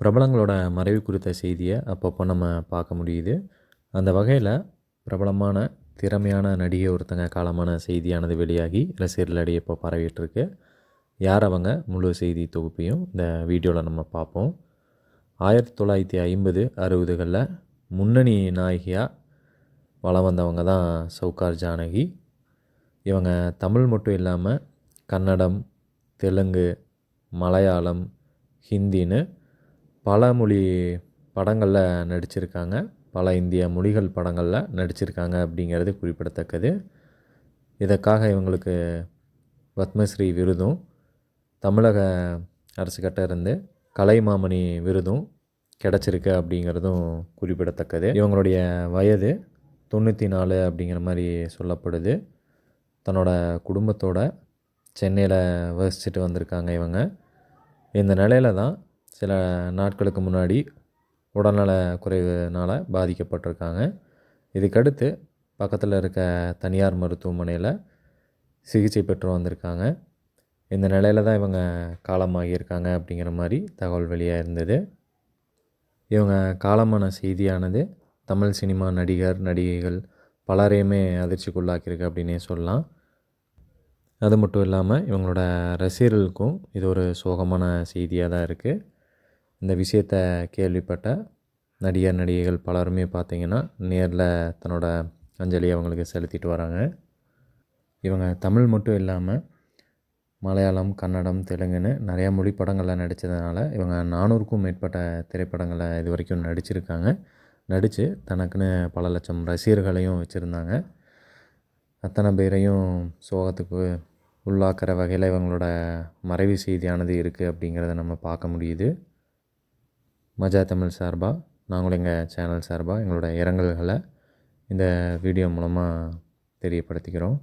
பிரபலங்களோட மறைவு குறித்த செய்தியை அப்பப்போ நம்ம பார்க்க முடியுது. அந்த வகையில் பிரபலமான திறமையான நடிகை ஒருத்தங்க காலமான செய்தியானது வெளியாகி ரசிகர்களிடையே இப்போ பரவிட்டுருக்கு. யார் அவங்க, முழு செய்தி தொகுப்பையும் இந்த வீடியோவில் நம்ம பார்ப்போம். 1950, 60களில் முன்னணி நாயகியாக வலம் வந்தவங்க தான் சவுகார் ஜானகி. இவங்க தமிழ் மட்டும் இல்லாமல் கன்னடம், தெலுங்கு, மலையாளம், ஹிந்தின்னு பல மொழி படங்களில் நடிச்சிருக்காங்க. பல இந்திய மொழிகள் படங்களில் நடிச்சிருக்காங்க அப்படிங்கிறது குறிப்பிடத்தக்கது. இதற்காக இவங்களுக்கு பத்மஸ்ரீ விருதும், தமிழக அரசுக்கிட்ட இருந்து கலைமாமணி விருதும் கிடச்சிருக்கு அப்படிங்கிறதும் குறிப்பிடத்தக்கது. இவங்களுடைய வயது 94 அப்படிங்கிற மாதிரி சொல்லப்படுது. தன்னோட குடும்பத்தோட சென்னையில் வசிச்சுட்டு வந்திருக்காங்க இவங்க. இந்த நிலையில் தான் சில நாட்களுக்கு முன்னாடி உடல்நல குறைவுனால் பாதிக்கப்பட்டிருக்காங்க. இதுக்கடுத்து பக்கத்தில் இருக்க தனியார் மருத்துவமனையில் சிகிச்சை பெற்று வந்திருக்காங்க. இந்த நிலையில் தான் இவங்க காலமாகியிருக்காங்க அப்படிங்கிற மாதிரி தகவல் வெளியாக இருந்தது. இவங்க காலமான செய்தியானது தமிழ் சினிமா நடிகர், நடிகைகள் பலரையுமே அதிர்ச்சிக்குள்ளாக்கியிருக்கு அப்படின்னே சொல்லலாம். அது மட்டும் இல்லாமல் இவங்களோட ரசிகர்களுக்கும் இது ஒரு சோகமான செய்தியாக தான் இருக்குது. இந்த விஷயத்தை கேள்விப்பட்ட நடிகர், நடிகைகள் பலருமே பார்த்திங்கன்னா நேரில் தன்னோட அஞ்சலியை அவங்களுக்கு செலுத்திட்டு வராங்க. இவங்க தமிழ் மட்டும் இல்லாமல் மலையாளம், கன்னடம், தெலுங்குன்னு நிறையா மொழி படங்களில் நடித்ததுனால இவங்க 400க்கும் மேற்பட்ட திரைப்படங்களை இது வரைக்கும் நடிச்சிருக்காங்க. நடித்து தனக்குன்னு பல லட்சம் ரசிகர்களையும் வச்சுருந்தாங்க. அத்தனை பேரையும் சோகத்துக்கு உள்ளாக்கிற வகையில் இவங்களோட மறைவு செய்தியானது இருக்குது அப்படிங்கிறத நம்ம பார்க்க முடியுது. மஜா தமிழ் சார்பாக நாங்களும் எங்கள் சேனல் சார்பாக எங்களோட இரங்கல்களை இந்த வீடியோ மூலமாக தெரியப்படுத்திக்கிறோம்.